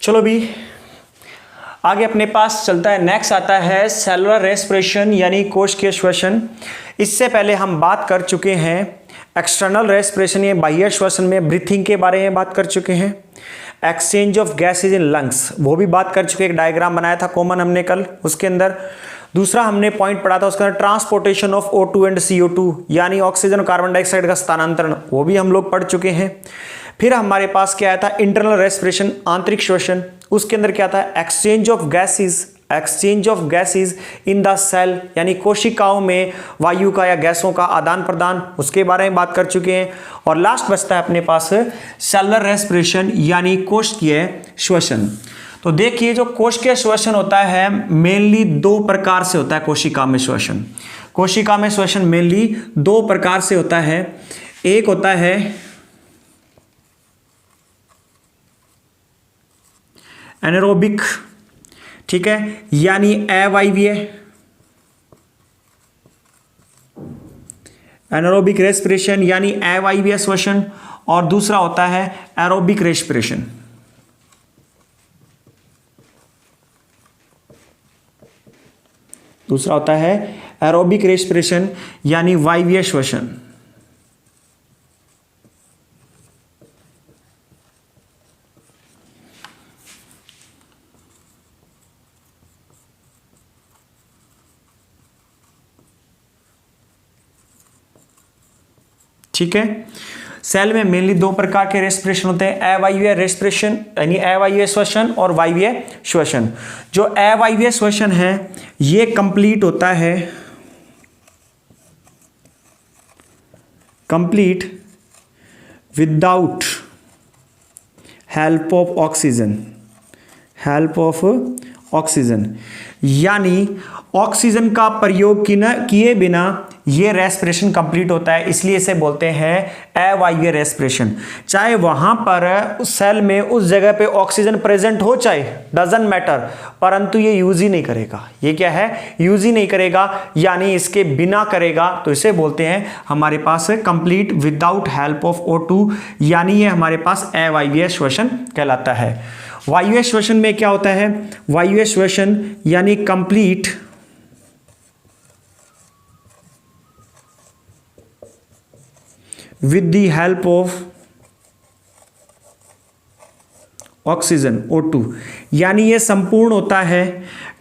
चलो भी आगे अपने पास चलता है। नेक्स्ट आता है सेलुलर रेस्पिरेशन यानी कोशिकीय श्वसन। इससे पहले हम बात कर चुके हैं एक्सटर्नल रेस्पिरेशन या बाह्य श्वसन में ब्रीथिंग के बारे में बात कर चुके हैं। Exchange of gases in lungs वो भी बात कर चुके, एक डायग्राम बनाया था कॉमन हमने कल उसके अंदर। दूसरा हमने पॉइंट पढ़ा था उसके अंदर transportation of O2 and CO2 यानी ऑक्सीजन और कार्बन डाइऑक्साइड का स्थानांतरण, वो भी हम लोग पढ़ चुके हैं। फिर हमारे पास क्या आया था इंटरनल रेस्पिरेशन आंतरिक श्वसन। उसके अंदर क्या था exchange of gases in the cell यानी कोशिकाओं में वायु का या गैसों का आदान प्रदान, उसके बारे में बात कर चुके हैं। और लास्ट बचता है अपने पास सेलुलर रेस्पिरेशन यानी कोशिकीय श्वसन। तो देखिए जो कोशिकीय श्वसन होता है मेनली दो प्रकार से होता है। कोशिका में श्वसन मेनली दो प्रकार से होता है। एक होता है एनारोबिक, ठीक है, यानी अवायवीय एनारोबिक रेस्पिरेशन यानी अवायवीय श्वसन, और दूसरा होता है एरोबिक रेस्पिरेशन। दूसरा होता है एरोबिक रेस्पिरेशन यानी वायवीय श्वसन। ठीक है, सेल में मेनली दो प्रकार के रेस्पिरेशन होते हैं, अवायवीय रेस्पिरेशन यानी अवायवीय श्वसन और वायवीय श्वसन। जो अवायवीय श्वसन है ये कंप्लीट होता है विदाउट हेल्प ऑफ ऑक्सीजन यानी ऑक्सीजन का प्रयोग किए बिना ये रेस्पिरेशन कंप्लीट होता है, इसलिए इसे बोलते हैं अवायवीय रेस्पिरेशन। चाहे वहां पर सेल में उस जगह पे ऑक्सीजन प्रेजेंट हो, चाहे डजंट मैटर, परंतु ये यूज ही नहीं करेगा। ये क्या है, यूज ही नहीं करेगा यानी इसके बिना करेगा, तो इसे बोलते हैं हमारे पास complete without help of O2 यानी ये हमारे पास अवायवीय श्वसन कहलाता है। वायवीय श्वसन में क्या होता है, वायवीय श्वसन यानी complete with the help of oxygen O2 यानी ये संपूर्ण होता है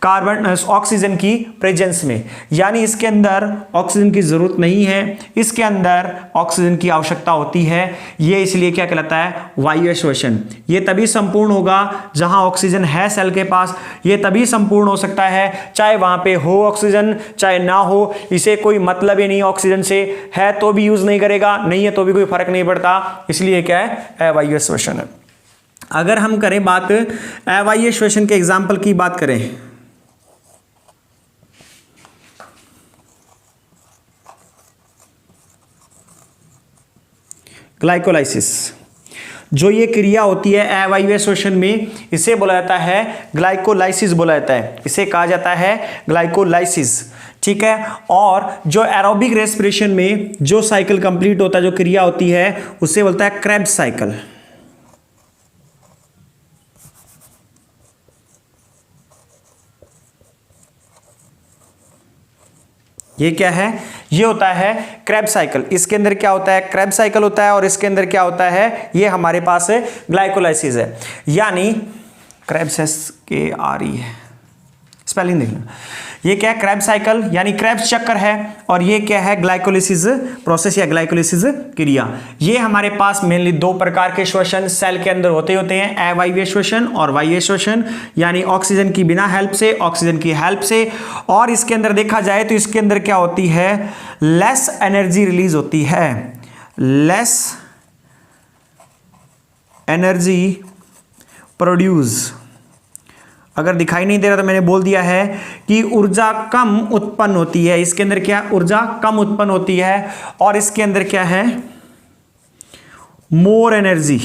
कार्बन ऑक्सीजन की प्रेजेंस में, यानी इसके अंदर ऑक्सीजन की जरूरत नहीं है, इसके अंदर ऑक्सीजन की आवश्यकता होती है। ये इसलिए क्या कहलाता है, वायवीय श्वसन। ये तभी संपूर्ण होगा जहां ऑक्सीजन है सेल के पास। ये तभी संपूर्ण हो सकता है चाहे वहां पे हो ऑक्सीजन चाहे ना हो, इसे कोई मतलब ही नहीं ऑक्सीजन से, है तो भी यूज नहीं करेगा, नहीं है तो भी कोई फर्क नहीं पड़ता, इसलिए क्या है अवायवीय श्वसन है। अगर हम करें बात अवायवीय श्वसन के एग्जाम्पल की बात करें, ग्लाइकोलाइसिस, जो ये क्रिया होती है अवायवीय श्वसन में, इसे बोला जाता है ग्लाइकोलाइसिस बोला जाता है, इसे कहा जाता है ग्लाइकोलाइसिस। ठीक है, और जो एरोबिक रेस्पिरेशन में जो साइकिल कंप्लीट होता है, जो क्रिया होती है, उसे बोलता है क्रेब्स साइकिल। ये क्या है, ये होता है क्रेब्स साइकिल। इसके अंदर क्या होता है, क्रेब्स साइकिल होता है, और इसके अंदर क्या होता है, ये हमारे पास ग्लाइकोलाइसिस है, यानी क्रेब्स KRE है, स्पेलिंग देखना। ये क्या है, क्रेब्स साइकिल यानी क्रेब्स चक्कर है, और ये क्या है, ग्लाइकोलाइसिस प्रोसेस या ग्लाइकोलाइसिस क्रिया। ये हमारे पास मेनली दो प्रकार के श्वसन सेल के अंदर होते हैं, अवायवीय श्वसन और वायवीय श्वसन, यानी ऑक्सीजन की बिना हेल्प से, ऑक्सीजन की हेल्प से। और इसके अंदर देखा जाए तो इसके अंदर क्या होती है, लेस एनर्जी रिलीज होती है, लेस एनर्जी प्रोड्यूस। अगर दिखाई नहीं दे रहा तो मैंने बोल दिया है कि ऊर्जा कम उत्पन्न होती है। इसके अंदर क्या, ऊर्जा कम उत्पन्न होती है, और इसके अंदर क्या है, मोर एनर्जी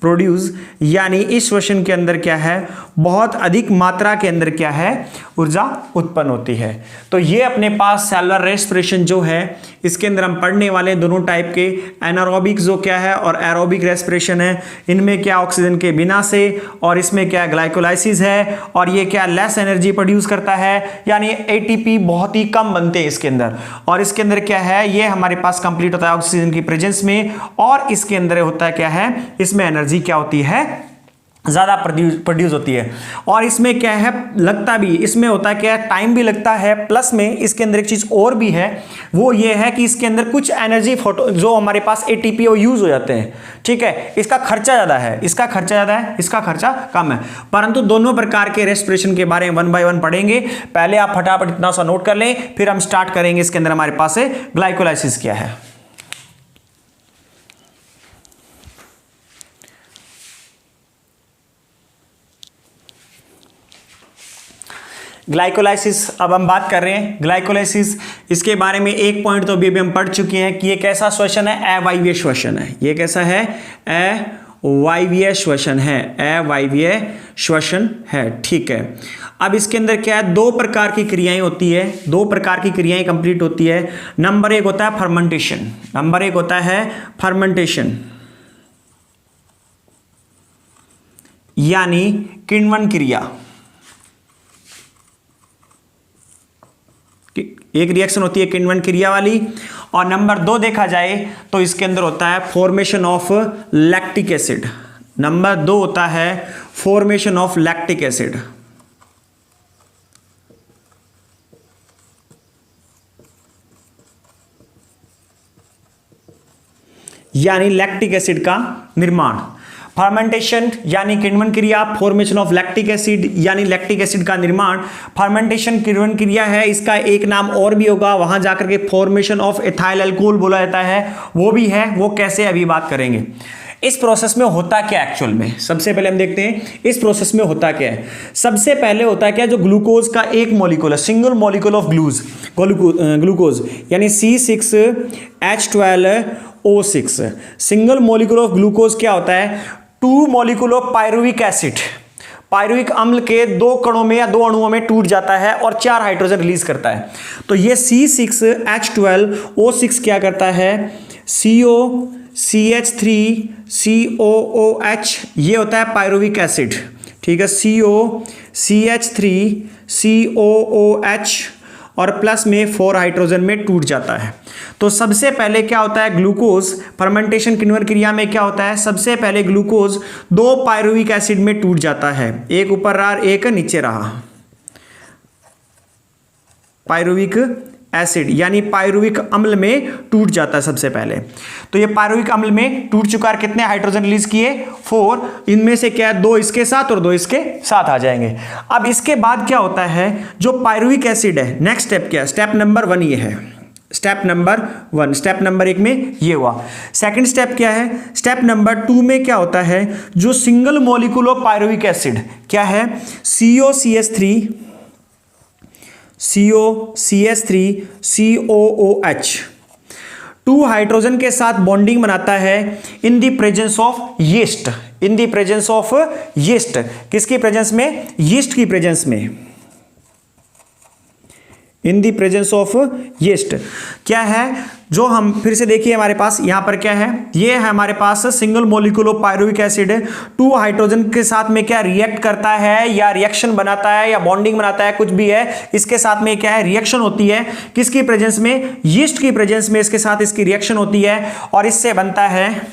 प्रोड्यूस, यानी इस श्वसन के अंदर क्या है, बहुत अधिक मात्रा के अंदर क्या है, ऊर्जा उत्पन्न होती है। तो ये अपने पास सेलुलर रेस्पिरेशन जो है, इसके अंदर हम पढ़ने वाले दोनों टाइप के, एनारोबिक जो क्या है और एरोबिक रेस्पिरेशन है। इनमें क्या ऑक्सीजन के बिना से, और इसमें क्या ग्लाइकोलाइसिस है, और ये क्या लेस एनर्जी प्रोड्यूस करता है, यानी एटीपी बहुत ही कम बनते हैं इसके अंदर। और इसके अंदर क्या है, ये हमारे पास कंप्लीट होता है ऑक्सीजन की प्रेजेंस में, और इसके अंदर होता है क्या है, इसमें एनर्जी क्या होती है, ज़्यादा प्रोड्यूस होती है। और इसमें क्या है, लगता भी, इसमें होता है क्या, टाइम भी लगता है, प्लस में इसके अंदर एक चीज़ और भी है, वो ये है कि इसके अंदर कुछ एनर्जी फोटो जो हमारे पास एटीपी वो यूज़ हो जाते हैं, ठीक है। इसका खर्चा ज़्यादा है, इसका खर्चा ज़्यादा है, इसका खर्चा कम है, परंतु दोनों प्रकार के रेस्पिरेशन के बारे में 1 बाय 1 पढ़ेंगे। पहले आप फटाफट इतना सा नोट कर लें, फिर हम स्टार्ट करेंगे। इसके अंदर हमारे पास ग्लाइकोलाइसिस क्या है। ग्लाइकोलाइसिस अब हम बात कर रहे हैं। ग्लाइकोलाइसिस, इसके बारे में एक पॉइंट तो अभी हम पढ़ चुके हैं कि ये कैसा श्वसन है, अवायवीय श्वसन है। ये कैसा है, अवायवीय श्वसन है, अवायवीय श्वसन है, ठीक है। अब इसके अंदर क्या है, 2 प्रकार की क्रियाएं होती है, 2 प्रकार की क्रियाएं कंप्लीट होती है। नंबर 1 होता है फर्मेंटेशन, नंबर 1 होता है फर्मेंटेशन, यानी किण्वन क्रिया। एक रिएक्शन होती है किण्वन क्रिया वाली। और नंबर 2 देखा जाए तो इसके अंदर होता है formation of lactic acid. Number 2 होता है फॉर्मेशन ऑफ लैक्टिक एसिड, यानी लैक्टिक एसिड का निर्माण। फर्मेंटेशन यानी किण्वन क्रिया, फॉर्मेशन ऑफ लैक्टिक एसिड यानी लैक्टिक एसिड का निर्माण। फर्मेंटेशन किण्वन क्रिया है, इसका एक नाम और भी होगा, वहां जाकर के फॉर्मेशन ऑफ एथाइल अल्कोहल बोला जाता है, वो भी है, वो कैसे अभी बात करेंगे। इस प्रोसेस में होता क्या एक्चुअल में, सबसे पहले हम देखते हैं इस प्रोसेस में होता क्या है। सबसे पहले होता है क्या, जो ग्लूकोज का एक मॉलिक्यूल है, सिंगल मॉलिक्यूल ऑफ ग्लूकोज यानी C6H12O6, single molecule of glucose क्या होता है, 2 molecule of pyruvic acid, pyruvic अम्ल के 2 कणों में या 2 अणुओं में टूट जाता है और 4 हाइड्रोजन रिलीज करता है। तो ये C6H12O6 क्या करता है, COCH3COOH, ये होता है पायरुविक एसिड, ठीक है, COCH3COOH, और प्लस में 4 हाइड्रोजन में टूट जाता है। तो सबसे पहले क्या होता है, ग्लूकोज फर्मेंटेशन किण्वन क्रिया में क्या होता है, सबसे पहले ग्लूकोज 2 पायरुविक एसिड में टूट जाता है, एक ऊपर रहा एक नीचे रहा, पायरुविक एसिड यानी पायरुविक अम्ल में टूट जाता है सबसे पहले। तो ये पायरुविक अम्ल में टूट चुका है, कितने हाइड्रोजन रिलीज किए, 4, इनमें से क्या है 2 इसके साथ और 2 इसके साथ आ जाएंगे। अब इसके बाद क्या होता है, जो पायरुविक एसिड है, नेक्स्ट स्टेप क्या है, स्टेप नंबर 1 ये है, स्टेप नंबर 1, स्टेप नंबर 1 में ये हुआ। सेकंड स्टेप क्या है, स्टेप नंबर 2 में क्या होता है, जो single molecule of pyruvic acid क्या है, COCH3COOH 2 हाइड्रोजन के साथ बॉन्डिंग बनाता है in the presence of yeast, in the presence of yeast, किसकी प्रेजेंस में, यीस्ट की प्रेजेंस में, in the presence of yeast. क्या है, जो हम फिर से देखिए हमारे पास यहां पर क्या है, ये है हमारे पास single molecule of pyruvic acid, 2 hydrogen के साथ में क्या रिएक्ट करता है या रिएक्शन बनाता है या बॉन्डिंग बनाता है, कुछ भी है, इसके साथ में क्या है, रिएक्शन होती है, किसकी प्रेजेंस में, यीस्ट की प्रेजेंस में इसके साथ इसकी रिएक्शन होती है, और इससे बनता है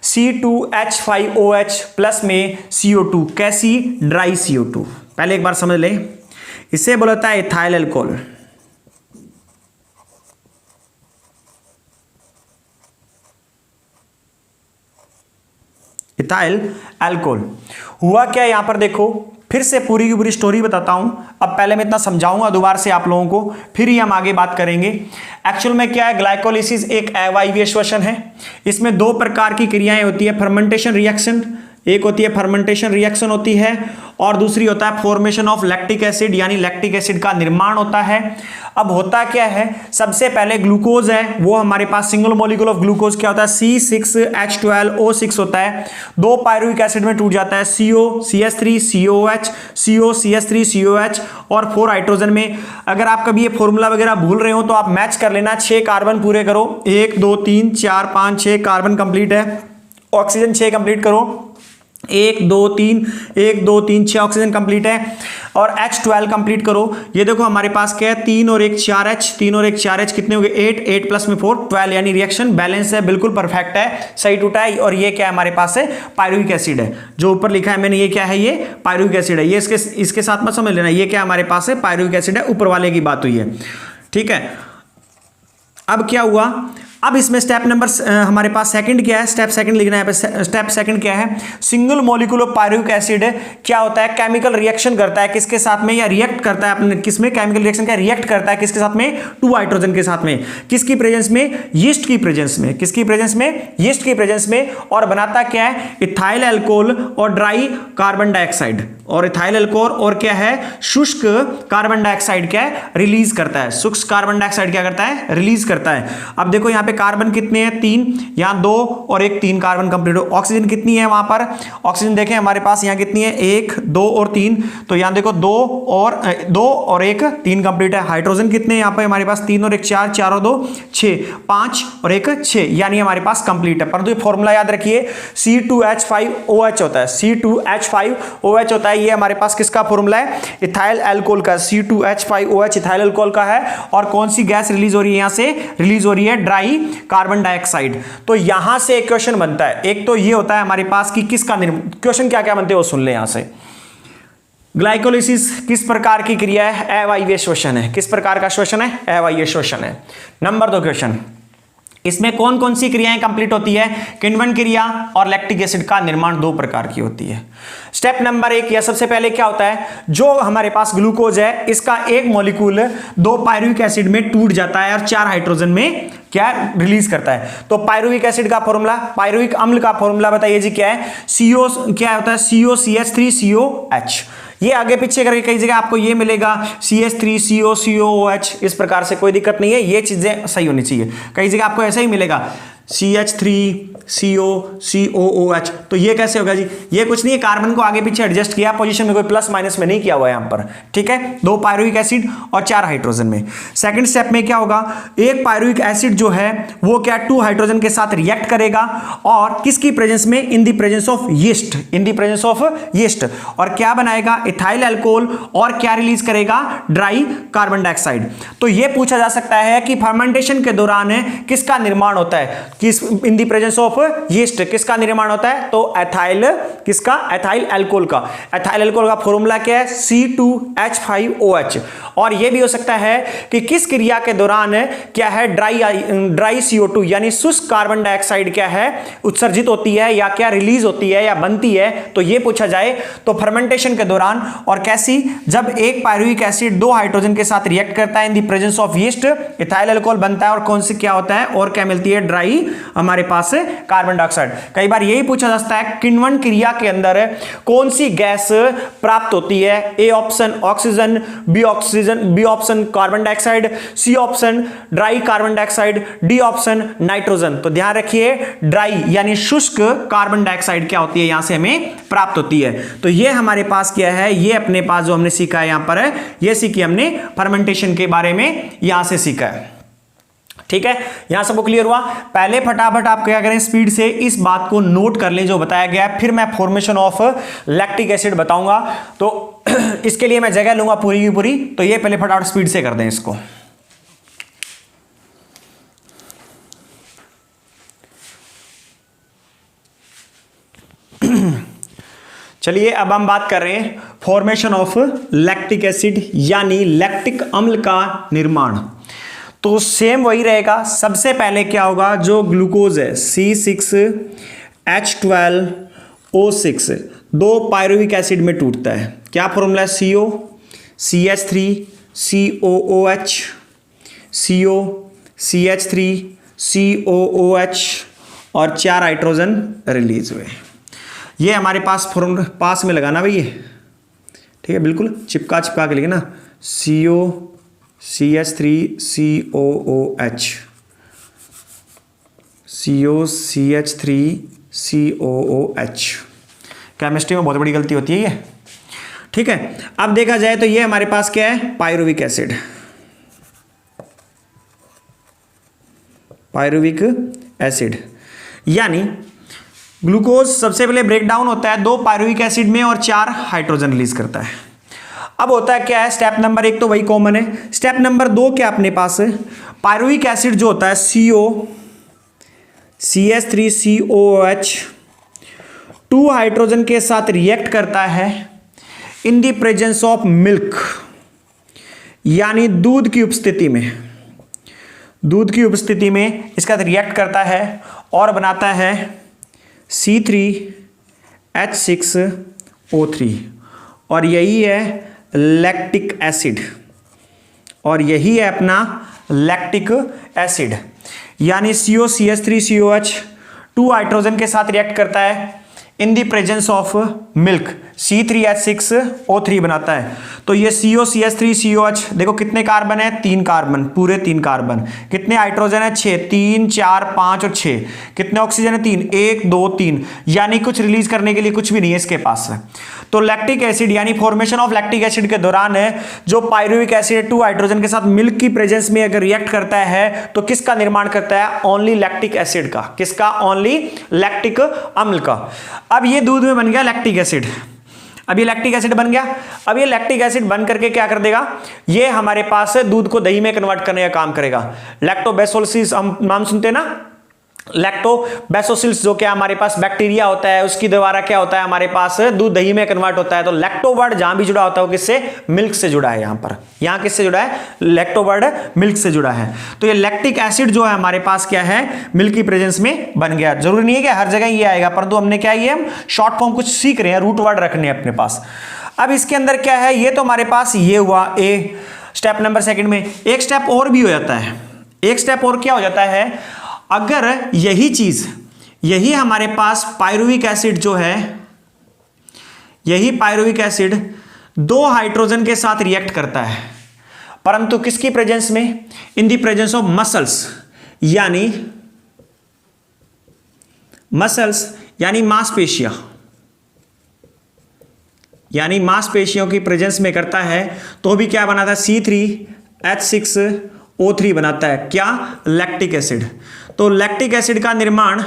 C2H5OH प्लस में CO2, कैसी, ड्राई CO2। पहले एक बार समझ लें, इसे बोला जाता है इथाइल अल्कोहल। इथाइल अल्कोहल हुआ क्या यहां पर, देखो फिर से पूरी की पूरी स्टोरी बताता हूं। अब पहले मैं इतना समझाऊंगा दोबारा से आप लोगों को, फिर ही हम आगे बात करेंगे। एक्चुअल में क्या है, ग्लाइकोलाइसिस एक अवायवीय श्वसन है। इसमें 2 प्रकार की क्रियाएं होती है, फर्मेंटेशन रिएक्शन एक होती है फर्मेंटेशन रिएक्शन होती है, और दूसरी होता है फॉर्मेशन ऑफ लैक्टिक एसिड, यानी लैक्टिक एसिड का निर्माण होता है। अब होता क्या है, सबसे पहले ग्लूकोज है, वो हमारे पास सिंगल मॉलिक्यूल ऑफ ग्लूकोज क्या होता है, C6H12O6 होता है। दो पायरुविक एसिड में टूट जाता है, CO CH3 COH, CO CH3 COH, और 4 हाइड्रोजन में। अगर आप कभी ये फॉर्मूला वगैरह भूल रहे हो तो आप मैच कर लेना, 6 कार्बन पूरे करो, 1 2 3 4 5 6 कार्बन कंप्लीट है, ऑक्सीजन 6 कंप्लीट करो, 1 2 3 1 2 3 6 ऑक्सीजन कंप्लीट है, और H12 कंप्लीट करो। ये देखो हमारे पास क्या है, 3 और 1 4H, 3 और 1 4H कितने हो गए, 8, 8 प्लस में 4 12, यानी रिएक्शन बैलेंस है, बिल्कुल परफेक्ट है, सही टूटा है। और ये क्या है हमारे पास है, पायरुविक एसिड है, जो ऊपर लिखा है मैंने, ये क्या है, ये पायरुविक एसिड है। ये इसके साथ मत समझ लेना, ये क्या हमारे पास है, पायरुविक एसिड है, ऊपर वाले की बात हुई है, ठीक है। अब क्या हुआ, अब इसमें स्टेप नंबर हमारे पास सेकंड क्या है, स्टेप सेकंड लिखना है। स्टेप सेकंड क्या है, single molecule of pyruvic acid क्या होता है, केमिकल रिएक्शन करता है किसके साथ में, या रिएक्ट करता है अपने किसमें, केमिकल रिएक्शन क्या रिएक्ट करता है किसके साथ में, 2 हाइड्रोजन के साथ में, किसकी प्रेजेंस में, यीस्ट की प्रेजेंस में, किसकी प्रेजेंस में, यीस्ट की प्रेजेंस में। और बनाता क्या है, इथाइल अल्कोहल और ड्राई कार्बन डाइऑक्साइड, और इथाइल अल्कोहल और क्या है, शुष्क कार्बन डाइऑक्साइड क्या है, रिलीज करता है। शुष्क कार्बन डाइऑक्साइड क्या करता है, रिलीज करता है। अब देखो यहाँ पे कार्बन कितने हैं, 3, यहाँ 2 और 1 3 कार्बन कंप्लीट हो। ऑक्सीजन कितनी है वहां पर, ऑक्सीजन देखें हमारे पास यहाँ कितनी है, 1 2 और 3, तो यहाँ देखो 2 और 1 3 कंप्लीट है। हाइड्रोजन कितने यहाँ पे हमारे पास, 3 और 1 4, 4 और 2 6, 5 और 1 6, यानी हमारे पास कंप्लीट है। परंतु ये फॉर्मूला याद रखिए, C2H5OH होता है, C2H5OH होता है, ये हमारे पास किसका फॉर्मूला है, इथाइल अल्कोहल का, C2H5OH इथाइल अल्कोहल का है। और कौन सी गैस रिलीज हो रही है, यहां से रिलीज हो रही है ड्राई कार्बन डाइऑक्साइड। तो यहां से एक क्वेश्चन बनता है, एक तो ये होता है हमारे पास कि किसका क्वेश्चन क्या क्या बनते हैं वो सुन ले यहां से। ग्लाइकोलिसिस किस प्रकार की क्रिया है, अवायवीय श्वसन है। किस प्रकार का श्वसन है, अवायवीय श्वसन है। नंबर 2 क्वेश्चन, इसमें कौन कौन सी क्रियाएं कंप्लीट होती है, किण्वन क्रिया और लैक्टिक एसिड का निर्माण 2 प्रकार की होती है। स्टेप नंबर 1, या सबसे पहले क्या होता है, जो हमारे पास ग्लूकोज है इसका एक मॉलिक्यूल 2 पायरुविक एसिड में टूट जाता है और 4 हाइड्रोजन में क्या रिलीज करता है। तो पायरुविक एसिड का फॉर्मूला, पायरुविक अम्ल का फॉर्मूला बताइए जी क्या है, CO क्या होता है, COCH3COH। ये आगे पीछे करके कई जगह आपको ये मिलेगा CH3CO COOH, इस प्रकार से कोई दिक्कत नहीं है, ये चीजें सही होनी चाहिए। कई जगह आपको ऐसा ही मिलेगा CH3CO COOH, तो ये कैसे होगा जी, ये कुछ नहीं है, कार्बन को आगे पीछे एडजस्ट किया पोजीशन में, कोई प्लस माइनस में नहीं किया हुआ है यहां पर, ठीक है। 2 पायरुविक एसिड और 4 हाइड्रोजन में। सेकंड स्टेप में क्या होगा, एक पायरुविक एसिड जो है वो क्या 2 हाइड्रोजन के साथ रिएक्ट करेगा, और किसकी प्रेजेंस में, in the presence of yeast, in the presence of yeast, और क्या बनाएगा, इथाइल अल्कोहल, और क्या रिलीज करेगा, ड्राई कार्बन डाइऑक्साइड। तो ये पूछा जा सकता है कि फर्मेंटेशन के दौरान किसका निर्माण होता है, किस in the presence of yeast किसका निर्माण होता है, तो एथाइल, किसका, एथाइल अल्कोहल का। एथाइल अल्कोहल का फॉर्मूला क्या है, C2H5OH। और यह भी हो सकता है कि किस क्रिया के दौरान क्या है, ड्राई CO2 यानी शुष्क कार्बन डाइऑक्साइड क्या है उत्सर्जित होती है, या क्या रिलीज होती है या बनती है, तो यह पूछा जाए। तो फर्मेंटेशन के दौरान, और कैसी, जब एक पायरुविक एसिड 2 हाइड्रोजन के साथ रिएक्ट करता है in the presence of yeast, ethyl alcohol बनता है, और कौन सी क्या होता है, और क्या मिलती है, ड्राई हमारे पास कार्बन डाइऑक्साइड। कई बार यही पूछा जाता है किण्वन क्रिया के अंदर कौन सी गैस प्राप्त होती है, A option oxygen, B option carbon dioxide, C option dry carbon dioxide, D option nitrogen. तो ध्यान रखिए, ड्राई यानी शुष्क कार्बन डाइऑक्साइड क्या होती है, यहां से हमें प्राप्त होती है। तो ये हमारे पास क्या है, ये अपने पास जो हमने सीखा है यहां पर है, ये सीखी हमने फर्मेंटेशन के बारे में, यहां से सीखा है, ठीक है। यहां सबको क्लियर हुआ। पहले फटाफट आप क्या करें, स्पीड से इस बात को नोट कर लें जो बताया गया है, फिर मैं फॉर्मेशन ऑफ लैक्टिक एसिड बताऊंगा। तो इसके लिए मैं जगह लूंगा पूरी की पूरी, तो ये पहले फटाफट स्पीड से कर दें इसको। चलिए अब हम बात कर रहे हैं फॉर्मेशन ऑफ लैक्टिक एसिड यानी लैक्टिक अम्ल का निर्माण। तो सेम वही रहेगा, सबसे पहले क्या होगा, जो ग्लूकोज है C6H12O6 2 पायरुविक एसिड में टूटता है, क्या फॉर्मूला है, CO CH3 COOH, CO CH3 COOH, और 4 हाइड्रोजन रिलीज हुए। ये हमारे पास फॉर्म पास में लगाना भाई, ये ठीक है, बिल्कुल चिपका चिपका के लिखना, COCH3COOH, COCH3COOH। केमिस्ट्री में बहुत बड़ी गलती होती है ये, ठीक है। अब देखा जाए तो ये हमारे पास क्या है, पायरुविक एसिड, पायरुविक एसिड, यानी ग्लूकोज सबसे पहले ब्रेक डाउन होता है 2 पायरुविक एसिड में और 4 हाइड्रोजन रिलीज करता है। अब होता है क्या है, स्टेप नंबर 1 तो वही कॉमन है। स्टेप नंबर 2 क्या अपने पास है, पायरुविक एसिड जो होता है COCH3COOH 2 हाइड्रोजन के साथ रिएक्ट करता है in the presence of milk, यानी दूध की उपस्थिति में, दूध की उपस्थिति में इसका रिएक्ट करता है और बनाता है C3H6O3, और यही है लैक्टिक एसिड, और यही है अपना लैक्टिक एसिड, यानी COCH3COH 2 हाइड्रोजन के साथ रिएक्ट करता है in the presence of milk, C3H6O3 बनाता है। तो ये COCH3COH देखो कितने कार्बन है, 3 कार्बन, पूरे 3 कार्बन, कितने हाइड्रोजन है 6, 3 4 5 और 6, कितने ऑक्सीजन है 3, 1 2 3, यानी कुछ रिलीज करने के लिए कुछ भी नहीं है इसके पास। तो लैक्टिक एसिड यानी फॉर्मेशन ऑफ लैक्टिक एसिड के दौरान है जो पायरुविक एसिड 2 हाइड्रोजन के साथ मिल्क की प्रेजेंस में अगर रिएक्ट करता है तो किसका निर्माण करता है, ओनली लैक्टिक एसिड का, किसका, ओनली लैक्टिक अम्ल का। अब ये दूध में बन गया लैक्टिक एसिड, अब ये लैक्टिक एसिड बन गया। अब ये लैक्टिक एसिड बन करके क्या कर देगा, ये हमारे पास दूध को दही में कन्वर्ट करने का काम करेगा। लैक्टोबैसिलस हम नाम सुनते हैं ना, लैक्टोबैसिलस जो क्या हमारे पास बैक्टीरिया होता है उसकी द्वारा क्या होता है, हमारे पास दूध दही में कन्वर्ट होता है। तो लैक्टो वर्ड जहां भी जुड़ा होता है वो किससे, मिल्क से जुड़ा है। यहां पर यहां किससे जुड़ा है, लैक्टो वर्ड मिल्क से जुड़ा है। तो ये लैक्टिक एसिड जो है हमारे पास क्या है, मिल्क की प्रेजेंस में बन गया। जरूरी नहीं है कि हर जगह ये आएगा, परंतु हमने क्या, ये हम शॉर्ट फॉर्म कुछ सीख रहे हैं, रूट वर्ड रखने हैं अपने पास। अब इसके अंदर क्या है, ये तो हमारे पास ये हुआ ए स्टेप नंबर 2 में। एक स्टेप और भी हो जाता है, एक स्टेप और क्या हो जाता है, अगर यही चीज, यही हमारे पास पायरुविक एसिड जो है, यही पायरुविक एसिड 2 हाइड्रोजन के साथ रिएक्ट करता है, परंतु किसकी प्रेजेंस में, in the presence of muscles, यानी मसल्स यानी मांसपेशियां, यानी मांसपेशियों की प्रेजेंस में करता है, तो भी क्या बनाता है, C3H6O3 बनाता है। क्या, लैक्टिक एसिड। तो लैक्टिक एसिड का निर्माण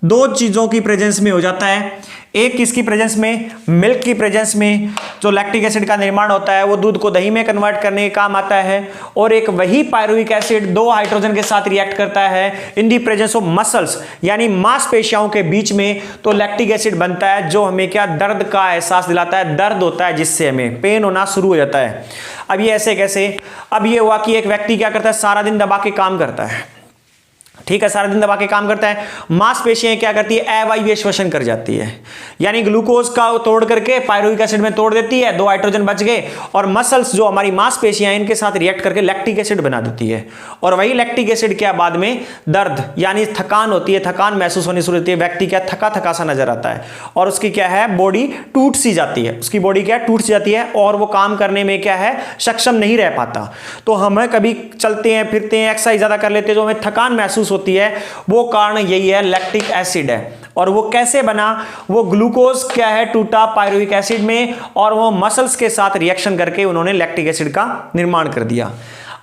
2 चीजों की प्रेजेंस में हो जाता है। एक किसकी प्रेजेंस में, मिल्क की प्रेजेंस में जो लैक्टिक एसिड का निर्माण होता है वो दूध को दही में कन्वर्ट करने के काम आता है, और एक वही पायरुविक एसिड 2 हाइड्रोजन के साथ रिएक्ट करता है इन दी प्रेजेंस ऑफ मसल्स, यानी मांसपेशियों के बीच में। तो लैक्टिक एसिड बनता है जो हमें क्या, दर्द का एहसास दिलाता है, दर्द होता है जिससे हमें पेन होना शुरू हो जाता है। अब ये ऐसे कैसे, अब ये हुआ कि एक व्यक्ति क्या करता है, सारा दिन दबा के काम करता है, ठीक है, सारा दिन दबा के काम करता है, मांसपेशियां क्या करती है, अवायवीय श्वसन कर जाती है, यानी ग्लूकोज का तोड़ करके पायरुविक एसिड में तोड़ देती है, 2 हाइड्रोजन बच गए, और मसल्स जो हमारी मांसपेशियां इनके साथ रिएक्ट करके लैक्टिक एसिड बना देती है। और वही लैक्टिक एसिड क्या बाद में दर्द यानी थकान होती है, थकान महसूस होनी शुरू होती है, व्यक्ति क्या थका थका सा नजर आता है, और उसकी क्या है, बॉडी टूट सी जाती है, उसकी बॉडी क्या टूट सी जाती है, और वो काम करने में क्या है, सक्षम नहीं रह पाता। तो हमें कभी चलते हैं फिरते हैं, एक्सरसाइज ज्यादा कर लेते हैं, जो हमें थकान महसूस होती है, वो कारण यही है, लैक्टिक एसिड है। और वो कैसे बना, वो ग्लूकोज क्या है, टूटा पायरुविक एसिड में, और वो मसल्स के साथ रिएक्शन करके उन्होंने लैक्टिक एसिड का निर्माण कर दिया।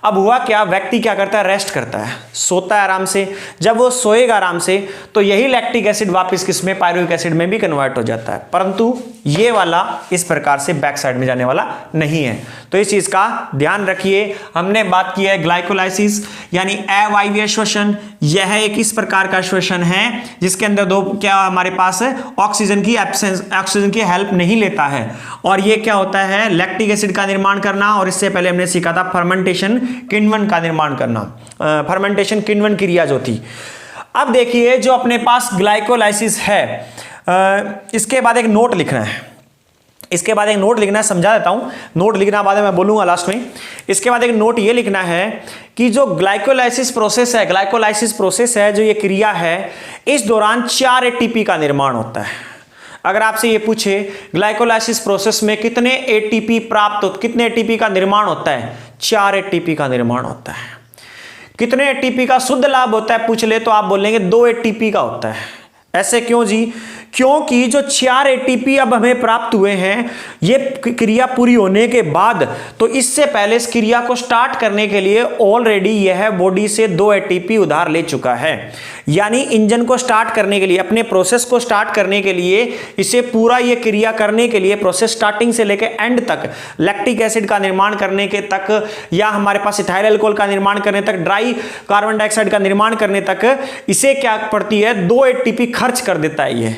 अब हुआ क्या, व्यक्ति क्या करता है, रेस्ट करता है, सोता है आराम से। जब वो सोएगा आराम से तो यही लैक्टिक एसिड वापस किसमें, पायरुविक एसिड में भी कन्वर्ट हो जाता है, परंतु ये वाला इस प्रकार से बैक साइड में जाने वाला नहीं है। तो इस चीज का ध्यान रखिए। हमने बात की है ग्लाइकोलाइसिस यानी अवायवीय श्वसन। यह एक इस प्रकार का श्वसन है जिसके अंदर 2 क्या हमारे पास ऑक्सीजन की एब्सेंस, ऑक्सीजन की हेल्प नहीं लेता है, और ये क्या होता है, लैक्टिक एसिड का निर्माण करना। और इससे पहले हमने सीखा था फर्मेंटेशन, किण्वन का निर्माण करना, फर्मेंटेशन किण्वन क्रिया जो थी। अब देखिए जो अपने पास ग्लाइकोलाइसिस है, इसके बाद एक नोट लिखना है, इसके बाद एक नोट लिखना है, समझा देता हूं, नोट लिखना बाद में मैं बोलूंगा लास्ट में। इसके बाद एक नोट ये लिखना है कि जो ग्लाइकोलाइसिस प्रोसेस है, ग्लाइकोलाइसिस प्रोसेस है जो ये क्रिया है, इस दौरान 4 एटीपी का निर्माण होता है। अगर आपसे ये पूछे ग्लाइकोलाइसिस प्रोसेस में कितने एटीपी प्राप्त होते, कितने एटीपी का निर्माण होता है, 4 एटीपी का निर्माण होता है। कितने एटीपी का शुद्ध लाभ होता है पूछ ले तो आप बोलेंगे 2 एटीपी का होता है। ऐसे क्यों जी? क्योंकि जो 4 एटीपी अब हमें प्राप्त हुए हैं, ये क्रिया पूरी होने के बाद, तो इससे पहले इस क्रिया को स्टार्ट करने के लिए ऑलरेडी यह बॉडी से 2 एटीपी उधार ले चुका है। यानी इंजन को स्टार्ट करने के लिए, अपने प्रोसेस को स्टार्ट करने के लिए, इसे पूरा ये क्रिया करने के लिए, प्रोसेस स्टार्टिंग से लेकर एंड तक, लैक्टिक एसिड का निर्माण करने के तक, या हमारे पास इथाइल अल्कोहल का निर्माण करने तक, ड्राई कार्बन डाइऑक्साइड का निर्माण करने तक, इसे क्या पड़ती है, 2 एटीपी खर्च कर देता है ये।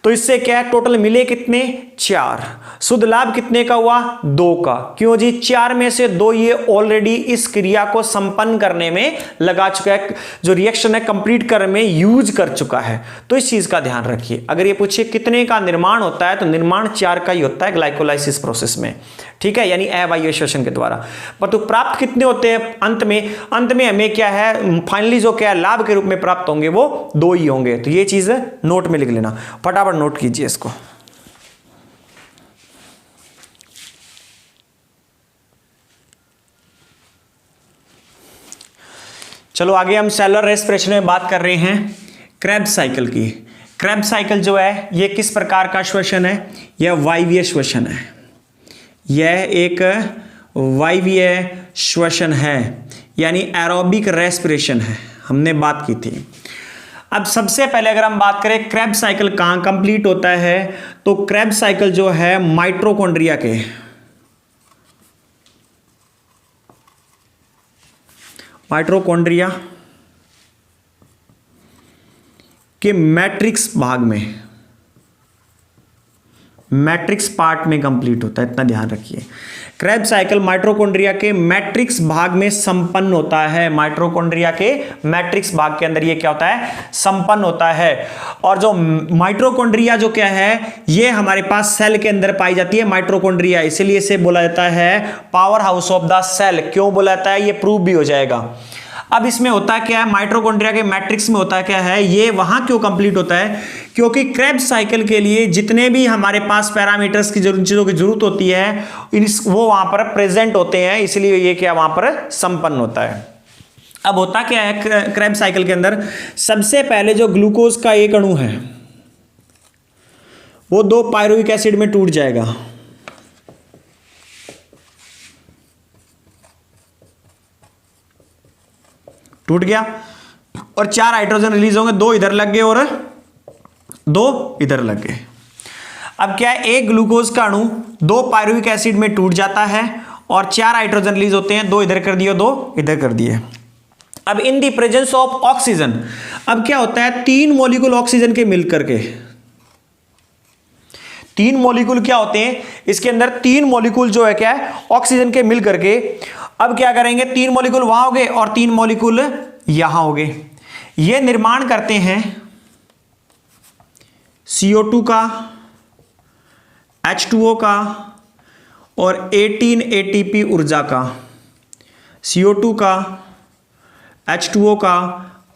तो इससे क्या है, टोटल मिले कितने, 4। शुद्ध लाभ कितने का हुआ, 2 का। क्यों जी? 4 में से 2 ये ऑलरेडी इस क्रिया को संपन्न करने में लगा चुका है, जो रिएक्शन है कंप्लीट करने में यूज कर चुका है। तो इस चीज का ध्यान रखिए। अगर ये पूछे कितने का निर्माण होता है, तो निर्माण 4 का ही होता है ग्लाइकोलाइसिस प्रोसेस में, ठीक है, यानी अवायवीय श्वसन के द्वारा। परंतु प्राप्त कितने होते हैं अंत में? अंत में हमें क्या है, फाइनली जो क्या लाभ के रूप में प्राप्त होंगे वो 2 ही होंगे। तो ये चीज नोट में लिख लेना, फटाफट नोट कीजिए इसको। चलो आगे हम सेलुलर रेस्पिरेशन में बात कर रहे हैं क्रेब्स साइकिल की। क्रेब्स साइकिल जो है ये किस प्रकार का श्वसन है? यह वायवीय श्वसन है। यह एक वायवीय श्वसन है, यानी एरोबिक रेस्पिरेशन है, हमने बात की थी। अब सबसे पहले अगर हम बात करें क्रेब्स साइकिल कहाँ कंप्लीट होता है, तो क्रेब्स साइकिल जो है माइटोकॉन्ड्रिया के मैट्रिक्स भाग में, मैट्रिक्स पार्ट में कंप्लीट होता है, इतना ध्यान रखिए। क्रेब्स साइकिल माइटोकॉन्ड्रिया के मैट्रिक्स भाग में संपन्न होता है। माइटोकॉन्ड्रिया के मैट्रिक्स भाग के अंदर ये क्या होता है, संपन्न होता है। और जो माइटोकॉन्ड्रिया जो क्या है, ये हमारे पास सेल के अंदर पाई जाती है माइटोकॉन्ड्रिया, इसलिए इसे बोला जाता है power house of the cell. क्यों बोला जाता है, ये प्रूव भी हो जाएगा। अब इसमें होता क्या है, माइटोकॉन्ड्रिया के मैट्रिक्स में होता क्या है, ये वहां क्यों कंप्लीट होता है, क्योंकि क्रेब्स साइकिल के लिए जितने भी हमारे पास पैरामीटर्स की चीजों की जरूरत होती है, वो वहां पर प्रेजेंट होते हैं, इसलिए ये क्या वहां पर संपन्न होता है। अब होता क्या है क्रेब्स साइकिल के अंदर, सबसे पहले जो ग्लूकोज का एक अणु है वो 2 पायरुविक एसिड में टूट जाएगा। टूट गया और 4 हाइड्रोजन रिलीज होंगे, 2 इधर लग गए और 2 इधर लग गए। अब क्या है, एक ग्लूकोज का अणु 2 पायरुविक एसिड में टूट जाता है और 4 हाइड्रोजन रिलीज होते हैं, 2 इधर कर दिए, 2 इधर कर दिए। अब इन दी प्रेजेंस ऑफ ऑक्सीजन, अब क्या होता है, 3 मॉलिक्यूल ऑक्सीजन के मिलकर के, 3 मॉलिक्यूल क्या होते हैं इसके अंदर, 3 मॉलिक्यूल जो है क्या है ऑक्सीजन के मिल करके, अब क्या करेंगे, 3 मॉलिक्यूल वहां हो गए और 3 मॉलिक्यूल यहां हो गए। ये निर्माण करते हैं CO2 का, H2O का और 18 ATP ऊर्जा का, CO2 का, H2O का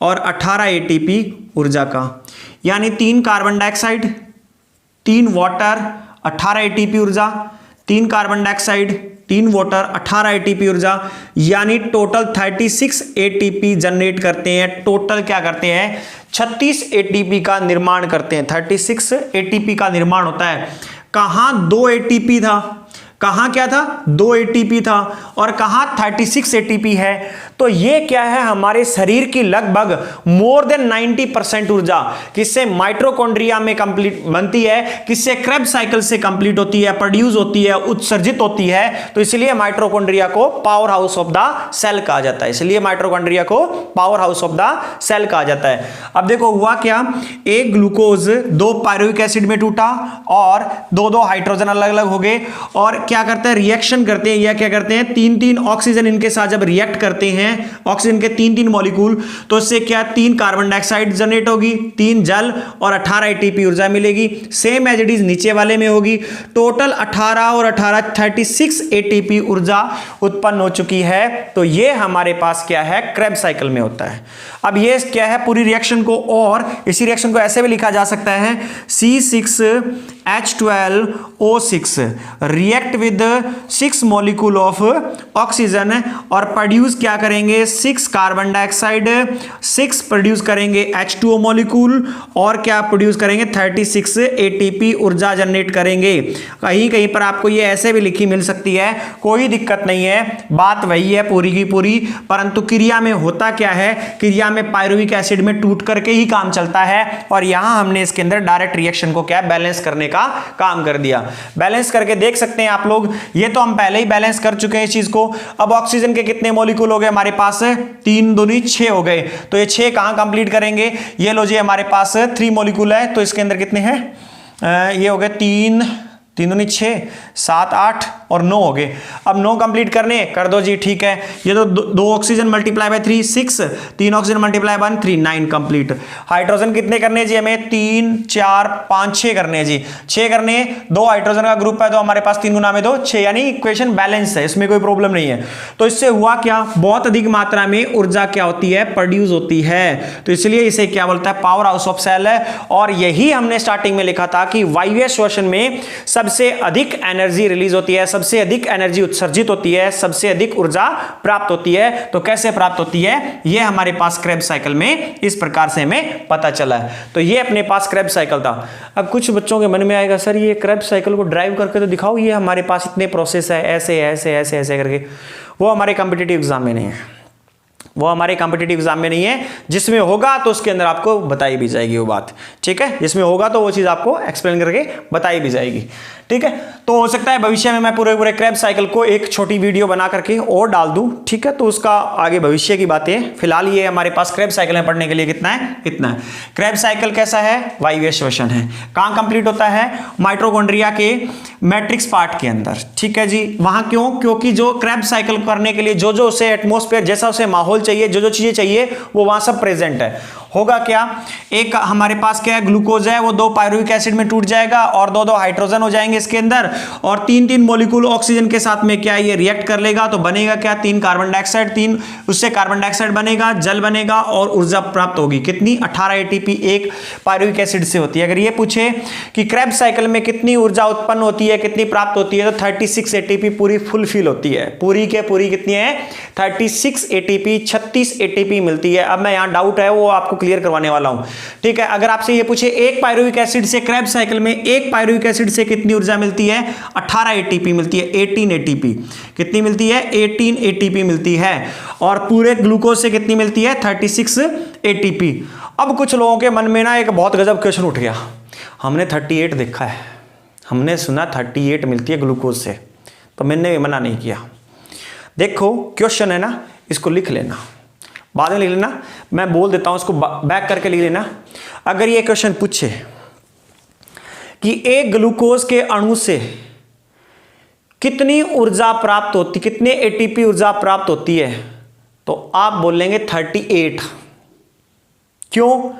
और 18 ATP ऊर्जा का, यानी 3 कार्बन डाइऑक्साइड, 3 वाटर, 18 ATP ऊर्जा, 3 कार्बन डाइऑक्साइड, 3 वाटर, 18 ATP ऊर्जा, यानी टोटल 36 ATP जनरेट करते हैं। टोटल क्या करते हैं, 36 ATP का निर्माण करते हैं। 36 ATP का निर्माण होता है। कहां 2 ATP था, कहां क्या था, 2 ATP था, और कहां 36 ATP है। तो ये क्या है, हमारे शरीर की लगभग मोर देन 90% ऊर्जा किससे, माइटोकॉन्ड्रिया में कंप्लीट बनती है, किससे, क्रेब्स साइकिल से कंप्लीट होती है, प्रोड्यूस होती है, उत्सर्जित होती है। तो इसलिए माइटोकॉन्ड्रिया को power house of the cell कहा जाता है। इसलिए माइटोकॉन्ड्रिया को power house of the cell कहा जाता है। अब देखो हुआ क्या, एक ग्लूकोज 2 पायरुविक एसिड में टूटा और 2 हाइड्रोजन अलग अलग हो गए, और क्या करते हैं, रिएक्शन करते हैं, या क्या करते हैं, 3 ऑक्सीजन इनके साथ जब रिएक्ट करते हैं हैं ऑक्सीजन के 3 मॉलिक्यूल, तो इससे क्या 3 कार्बन डाइऑक्साइड जनरेट होगी, 3 जल और 18 एटीपी ऊर्जा मिलेगी। सेम एज इट इज नीचे वाले में होगी। टोटल 18 और 18 36 एटीपी ऊर्जा उत्पन्न हो चुकी है। तो ये हमारे पास क्या है, क्रेब्स साइकिल में होता है। अब ये क्या है, पूरी रिएक्शन को, और इसी रिएक्शन को ऐसे भी लिखा जा सकता है C6H12O6 react with 6 molecule of oxygen और प्रोड्यूस क्या करेंगे, 6 कार्बन डाइऑक्साइड, 6 प्रोड्यूस करेंगे H2O मॉलिक्यूल और क्या प्रोड्यूस करेंगे 36 एटीपी ऊर्जा जनरेट करेंगे। कहीं कहीं पर आपको ये ऐसे भी लिखी मिल सकती है, कोई दिक्कत नहीं है, बात वही है पूरी की पूरी, परंतु क्रिया में होता क्या है, क्रिया में पायरुविक एसिड में टूट करके ही काम चलता है, और यहां हमने इसके अंदर डायरेक्ट रिएक्शन को क्या बैलेंस करने का काम कर दिया। बैलेंस करके देख सकते हैं आप लोग, ये तो हम पहले ही बैलेंस कर चुके हैं इस चीज को। अब ऑक्सीजन के कितने मॉलिक्यूल हो गए हमारे पास, 3 दूनी 6 हो गए, तो ये 6 कहां कंप्लीट करेंगे, ये लो जी हमारे पास 3 मॉलिक्यूल है, तो इसके अंदर कितने हैं, ये हो गए 3 दूनी 6 7 8 और 9 हो गए। अब 9 कंप्लीट करने कर दो जी, ठीक है। ये तो 2 oxygen multiply by 3 6, 3 oxygen multiply by 3 9 complete. Hydrogen कितने करने जी हमें, 3 4 5 6 करने जी, 6 करने, 2 हाइड्रोजन का ग्रुप है तो हमारे पास 3 गुना में 2 6, यानी इक्वेशन बैलेंस है, इसमें कोई प्रॉब्लम नहीं है। तो इससे हुआ क्या, बहुत अधिक मात्रा में ऊर्जा क्या होती है, प्रोड्यूस होती है, तो इसलिए इसे क्या बोलता है, पावर हाउस ऑफ सेल है। और यही हमने स्टार्टिंग में लिखा था कि वायवीय श्वसन में सबसे अधिक एनर्जी रिलीज होती है, सबसे अधिक एनर्जी उत्सर्जित होती है, सबसे अधिक ऊर्जा प्राप्त होती है। तो कैसे प्राप्त होती है, ये हमारे पास क्रेब्स साइकिल में इस प्रकार से हमें पता चला है। तो ये अपने पास क्रेब्स साइकिल था। अब कुछ बच्चों के मन में आएगा, सर ये क्रेब्स साइकिल को ड्राइव करके तो दिखाओ, ये हमारे पास इतने प्रोसेस है, ऐसे ऐसे ऐसे ऐसे करके। वो हमारे कॉम्पिटिटिव एग्जाम में नहीं है, वो हमारे कॉम्पिटिटिव एग्जाम में नहीं है। जिसमें होगा तो उसके अंदर आपको बताई भी जाएगी वो बात, ठीक है। जिसमें होगा तो वो चीज आपको एक्सप्लेन करके बताई भी जाएगी, ठीक है। तो हो सकता है भविष्य में मैं पूरे क्रेब्स साइकिल को एक छोटी वीडियो बना करके और डाल दूं, ठीक है। तो उसका आगे भविष्य की बातें, फिलहाल ये हमारे पास क्रेब्स साइकिल में पढ़ने के लिए कितना है, इतना है। क्रेब्स साइकिल कैसा है, वायवीय श्वसन है। कहां कंप्लीट होता है, माइटोकॉन्ड्रिया के मैट्रिक्स पार्ट के अंदर, ठीक है जी। वहां क्यों, क्योंकि जो क्रेब्स साइकिल करने के लिए जो जो उसे एटमॉस्फेयर, जैसा उसे माहौल चाहिए, जो जो चीजें चाहिए वो वहां सब प्रेजेंट है। होगा क्या, एक हमारे पास क्या है, ग्लूकोज है, वो 2 पायरुविक एसिड में टूट जाएगा और 2 हाइड्रोजन हो जाएंगे इसके अंदर, और 3 मॉलिक्यूल ऑक्सीजन के साथ में क्या ये रिएक्ट कर लेगा, तो बनेगा क्या, 3 कार्बन डाइऑक्साइड, 3 उससे कार्बन डाइऑक्साइड बनेगा, जल बनेगा और ऊर्जा प्राप्त होगी। कितनी, 18 एटीपी एक पायरुविक एसिड से होती है। अगर ये पूछे कि क्रेब्स साइकिल में कितनी ऊर्जा उत्पन्न होती है, कितनी प्राप्त होती है, तो 36 एटीपी पूरी फुलफिल होती है। पूरी के पूरी कितनी है, 36 एटीपी, 36 एटीपी मिलती है। अब मैं यहां डाउट है वो आपको क्लियर करवाने वाला हूं, ठीक है। अगर आपसे ये पूछे एक पायरुविक एसिड से, क्रेब्स साइकिल में एक पायरुविक एसिड से कितनी ऊर्जा मिलती है, 18 एटीपी मिलती है, 18 एटीपी। कितनी मिलती है, 18 एटीपी मिलती है। और पूरे ग्लूकोज से कितनी मिलती है, 36 एटीपी। अब कुछ लोगों के मन में ना एक बहुत गजब क्वेश्चन उठ गया, हमने 38 देखा है, हमने सुना 38 मिलती है ग्लूकोज से, तो मैंने मना नहीं किया। देखो क्वेश्चन है ना, इसको लिख लेना, बाद में लिख लेना, मैं बोल देता हूं, इसको बैक करके लिख लेना। अगर ये क्वेश्चन पूछे कि एक ग्लूकोज के अणु से कितनी ऊर्जा प्राप्त होती, कितने एटीपी ऊर्जा प्राप्त होती है, तो आप बोलेंगे 38। क्यों,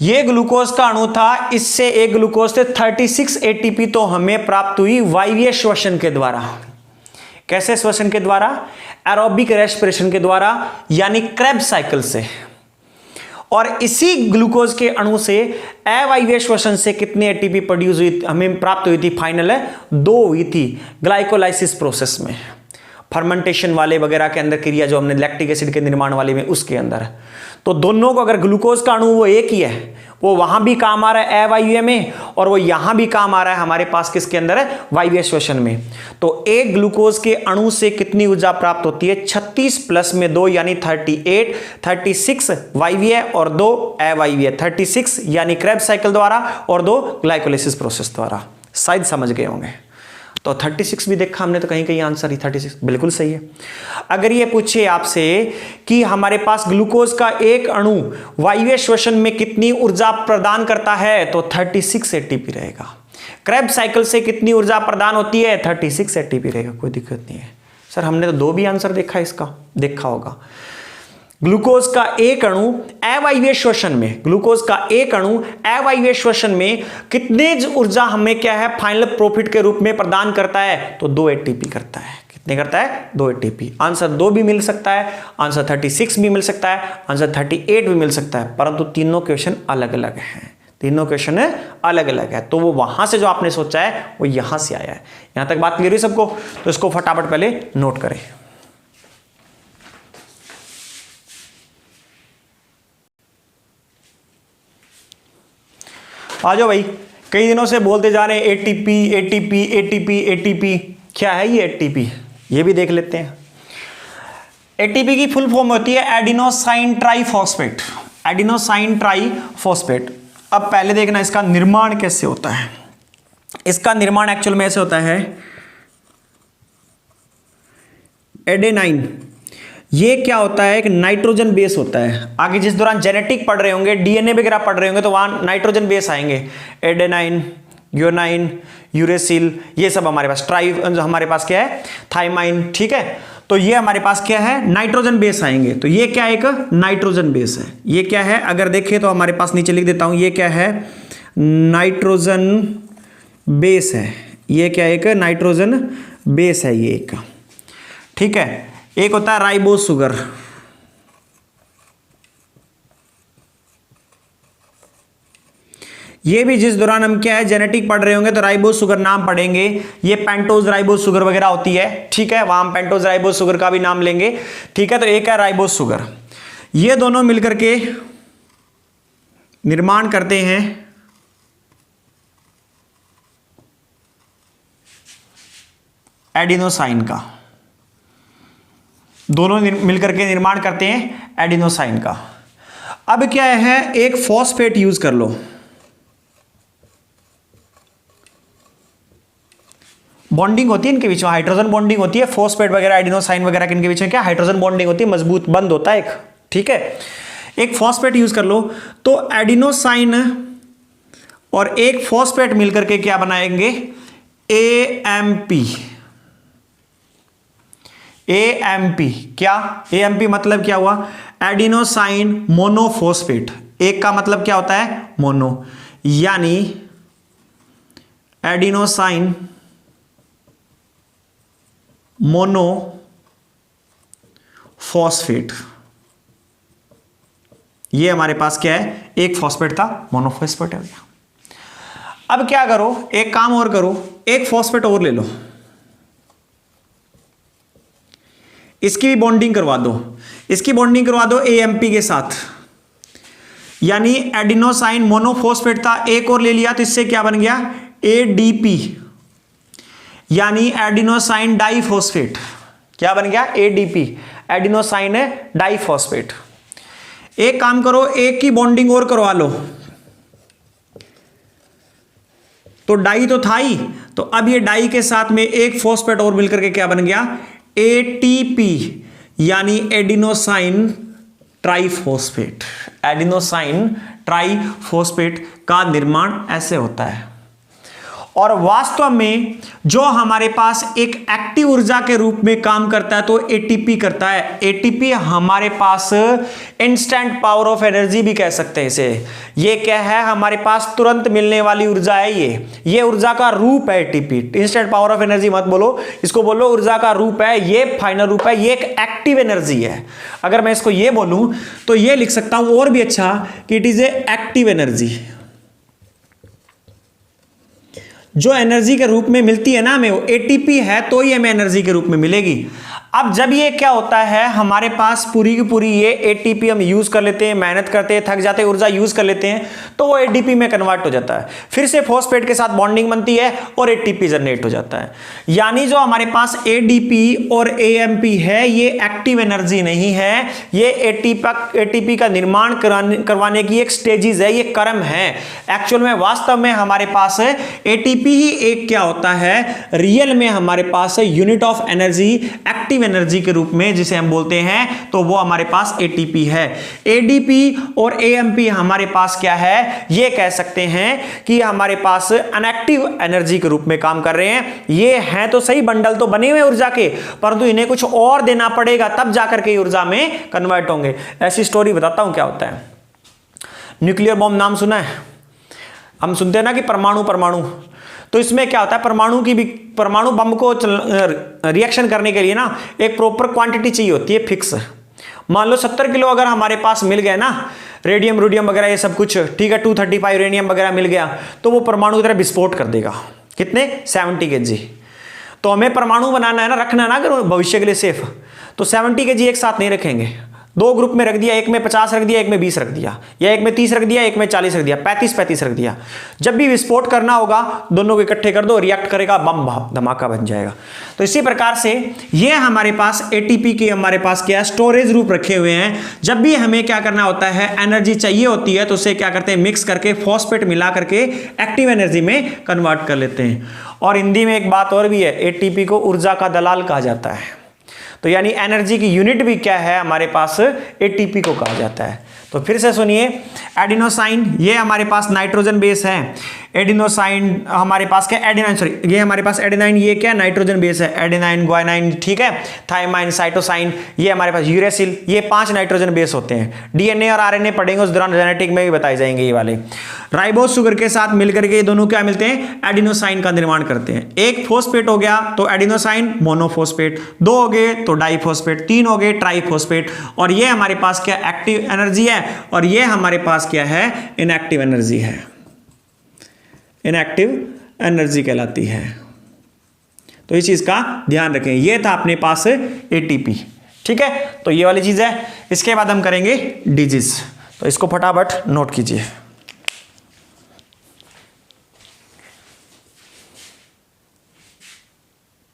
ये ग्लूकोज का अणु था, इससे एक ग्लूकोज से 36 एटीपी तो हमें प्राप्त हुई वायवीय श्वसन के द्वारा। कैसे श्वसन के द्वारा, एरोबिक रेस्पिरेशन के द्वारा, यानी क्रेब्स साइकिल से। और इसी ग्लूकोज के अणु से अवायवीय श्वसन से कितनी एटीपी प्रोड्यूस हुई, हमें प्राप्त हुई थी, फाइनल है 2 हुई थी ग्लाइकोलाइसिस प्रोसेस में, फर्मेंटेशन वाले वगैरह के अंदर क्रिया जो हमने लैक्टिक एसिड के निर्माण वाले में, उसके अंदर। तो दोनों को, अगर ग्लूकोज का अणु वो एक ही है, वो वहां भी काम आ रहा है अवायवीय में, और वो यहां भी काम आ रहा है हमारे पास किसके अंदर है, वायवीय श्वसन में। तो एक ग्लूकोज के अणु से कितनी ऊर्जा प्राप्त होती है, 36 प्लस में 2 यानी 38, 36 वायवीय और 2 अवायवीय, 36 यानी क्रेब्स साइकिल द्वारा और 2 ग्लाइकोलाइसिस प्रोसेस द्वारा। शायद समझ गए होंगे। तो 36 भी देखा हमने, तो कहीं कहीं आंसर ही 36 बिल्कुल सही है। अगर ये पूछे आपसे कि हमारे पास ग्लूकोज का एक अणु वायवीय श्वसन में कितनी ऊर्जा प्रदान करता है, तो 36 एटीपी रहेगा। क्रेब्स साइकिल से कितनी ऊर्जा प्रदान होती है, 36 एटीपी रहेगा, कोई दिक्कत नहीं है, सर हमने तो 2 भी आंसर देखा इसका, देखा होगा। ग्लूकोज का एक अणु अवायवीय श्वसन में, ग्लूकोज का एक अणु अवायवीय श्वसन में कितने ऊर्जा हमें क्या है फाइनल प्रॉफिट के रूप में प्रदान करता है, तो 2 एटीपी करता है। कितने करता है, 2 एटीपी। आंसर 2 भी मिल सकता है, आंसर 36 भी मिल सकता है, आंसर 38 भी मिल सकता है, परंतु तीनों क्वेश्चन अलग अलग हैं, तीनों क्वेश्चन अलग अलग है। तो वो वहां से जो आपने सोचा है वो यहां से आया है। यहां तक बात क्लियर है सबको? तो इसको फटाफट पहले नोट करें। आ जाओ भाई, कई दिनों से बोलते जा रहे हैं एटीपी एटीपी एटीपी एटीपी। क्या है ये एटीपी, ये भी देख लेते हैं। एटीपी की फुल फॉर्म होती है एडिनोसाइन ट्राइफॉस्फेट, एडिनोसाइन ट्राइफॉस्फेट। अब पहले देखना इसका निर्माण कैसे होता है। इसका निर्माण एक्चुअल में ऐसे होता है, एडेनाइन, ये क्या होता है, एक नाइट्रोजन बेस होता है। आगे जिस दौरान जेनेटिक पढ़ रहे होंगे, डीएनए वगैरह पढ़ रहे होंगे, तो वहां नाइट्रोजन बेस आएंगे, एडेनाइन, यूनाइन, यूरेसिल, ये सब हमारे पास। ट्राई हमारे पास क्या है, थाइमाइन, ठीक है। तो ये हमारे पास क्या है, नाइट्रोजन बेस आएंगे। तो ये क्या एक नाइट्रोजन बेस है। ये क्या है, अगर देखें तो हमारे पास नीचे लिख देता हूं, ये क्या है, नाइट्रोजन बेस है। ये क्या एक नाइट्रोजन बेस है ये एक, ठीक है। एक होता है राइबोस शुगर, ये भी जिस दौरान हम क्या है जेनेटिक पढ़ रहे होंगे तो राइबोस शुगर नाम पढ़ेंगे। ये पेंटोज राइबोस शुगर वगैरह होती है, ठीक है, वहां हम पेंटोज राइबोस शुगर का भी नाम लेंगे, ठीक है। तो एक है राइबोस शुगर, ये दोनों मिलकर के निर्माण करते हैं एडिनोसाइन का, दोनों मिलकर के निर्माण करते हैं एडिनोसाइन का। अब क्या है, एक फॉस्फेट यूज कर लो, बॉन्डिंग होती है इनके बीच में, हाइड्रोजन बॉन्डिंग होती है, फॉस्फेट वगैरह एडिनोसाइन वगैरह के इनके बीच में क्या हाइड्रोजन बॉन्डिंग होती है, मजबूत बंद होता है एक, ठीक है। एक फॉस्फेट यूज कर लो, तो एडिनोसाइन और एक फॉस्फेट मिलकर के क्या बनाएंगे, एएमपी। एएमपी क्या, एएमपी मतलब क्या हुआ, एडिनोसाइन मोनोफॉस्फेट। एक का मतलब क्या होता है, मोनो, यानी एडिनोसाइन मोनोफॉस्फेट। ये हमारे पास क्या है, एक फॉस्फेट था, मोनोफॉस्फेट हो गया। अब क्या करो, एक काम और करो, एक फॉस्फेट और ले लो, इसकी भी बॉन्डिंग करवा दो, इसकी बॉन्डिंग करवा दो एएमपी के साथ, यानी एडिनोसाइन मोनोफॉस्फेट था, एक और ले लिया तो इससे क्या बन गया, एडीपी, यानी एडिनोसाइन डाइफॉस्फेट। क्या बन गया, एडीपी, एडिनोसाइन डाइफॉस्फेट। एक काम करो, एक की बॉन्डिंग और करवा लो, तो डाई तो था ही, तो अब ये डाई के साथ में एक फॉस्फेट और मिलकर के क्या बन गया, एटीपी, यानी एडिनोसाइन ट्राइफॉस्फेट। एडिनोसाइन ट्राइफॉस्फेट का निर्माण ऐसे होता है। और वास्तव में जो हमारे पास एक एक्टिव ऊर्जा के रूप में काम करता है तो एटीपी करता है। एटीपी हमारे पास इंस्टेंट पावर ऑफ एनर्जी भी कह सकते हैं इसे। ये क्या है, हमारे पास तुरंत मिलने वाली ऊर्जा है, ये ऊर्जा का रूप है ATP. Instant power of energy मत बोलो, इसको बोलो ऊर्जा का रूप है, ये फाइनल रूप है, ये एक एक्टिव एनर्जी है। अगर मैं इसको ये बोलूं तो ये लिख सकता हूं और भी अच्छा कि it is a active energy. जो एनर्जी के रूप में मिलती है ना हमें, वो एटीपी है तो ही हमें एनर्जी के रूप में मिलेगी। अब जब ये क्या होता है, हमारे पास पूरी की पूरी ये एटीपी हम यूज कर लेते हैं, मेहनत करते हैं, थक जाते हैं, ऊर्जा यूज कर लेते हैं, तो वो एडीपी में कन्वर्ट हो जाता है, फिर से फॉस्फेट के साथ बॉन्डिंग बनती है और एटीपी जनरेट हो जाता है। यानी जो हमारे पास एडीपी और एएमपी है, ये एक्टिव एनर्जी नहीं है, ये एटीपी का निर्माण करवाने की एक स्टेजेस है, ये क्रम है। एक्चुअल में वास्तव में हमारे पास एटीपी ही एक क्या होता है, रियल में हमारे पास unit of energy, active energy के रूप में जिसे हम बोलते हैं, तो वो हमारे पास एटीपी है। एडीपी और एएमपी हमारे पास क्या है, ये कह सकते हैं कि हमारे पास अनएक्टिव एनर्जी के रूप में काम कर रहे हैं। ये हैं तो सही, बंडल तो बने हुए ऊर्जा के, परंतु इन्हें कुछ और देना पड़ेगा तब जाकर के ऊर्जा में कन्वर्ट होंगे। ऐसी स्टोरी बताता हूं क्या होता है। न्यूक्लियर बॉम्ब नाम सुना है, हम सुनते हैं ना कि परमाणु, तो इसमें क्या होता है, परमाणु बम को रिएक्शन करने के लिए ना एक प्रॉपर क्वांटिटी चाहिए होती है, फिक्स। मान लो 70 किलो अगर हमारे पास मिल गया ना, रेडियम रूडियम वगैरह ये सब कुछ, ठीक है, 235 यूरेनियम वगैरह मिल गया, तो वो परमाणु की तरह विस्फोट कर देगा। कितने? 70 kg। तो हमें परमाणु बनाना है ना, रखना है ना अगर भविष्य के लिए सेफ, तो 70 kg एक साथ नहीं रखेंगे, 2 ग्रुप में रख दिया, एक में 50 रख दिया, एक में 20 रख दिया, या एक में 30 रख दिया, एक में 40 रख दिया, 35 रख दिया। जब भी विस्फोट करना होगा दोनों को इकट्ठे कर दो, रिएक्ट करेगा, बम धमाका बन जाएगा। तो इसी प्रकार से ये हमारे पास एटीपी के हमारे पास क्या स्टोरेज रूप रखे हुए हैं। जब भी हमें क्या करना होता है, एनर्जी चाहिए होती है, तो उसे क्या करते हैं, मिक्स करके फॉस्फेट मिला करके एक्टिव एनर्जी में कन्वर्ट कर लेते हैं। और हिंदी में एक बात और भी है, एटीपी को ऊर्जा का दलाल कहा जाता है। तो यानी एनर्जी की यूनिट भी क्या है हमारे पास, एटीपी को कहा जाता है। तो फिर से सुनिए, एडिनोसाइन ये हमारे पास नाइट्रोजन बेस है, एडिनोसाइन हमारे पास क्या, एडेनाइन, सॉरी ये हमारे पास एडेनाइन, ये क्या नाइट्रोजन बेस है, एडेनाइन, ग्वानाइन, ठीक है, थाइमाइन, साइटोसाइन, ये हमारे पास यूरेसिल, ये 5 नाइट्रोजन बेस होते हैं। डीएनए और आरएनए पढ़ेंगे उस दौरान, जेनेटिक में भी बताए जाएंगे ये वाले। राइबोस शुगर के साथ मिलकर के ये दोनों क्या मिलते हैं, एडिनोसाइन का निर्माण करते हैं। एक फॉस्फेट हो गया तो एडिनोसाइन मोनोफॉस्फेट, 2 हो गए तो डाइफॉस्फेट, 3 हो गए ट्राइफॉस्फेट। और ये हमारे पास क्या एक्टिव एनर्जी है, और ये हमारे पास क्या है, इनएक्टिव एनर्जी है, इनएक्टिव एनर्जी कहलाती है। तो इस चीज का ध्यान रखें। ये था अपने पास एटीपी, ठीक है, तो ये वाली चीज है। इसके बाद हम करेंगे डिजीज, तो इसको फटाफट नोट कीजिए।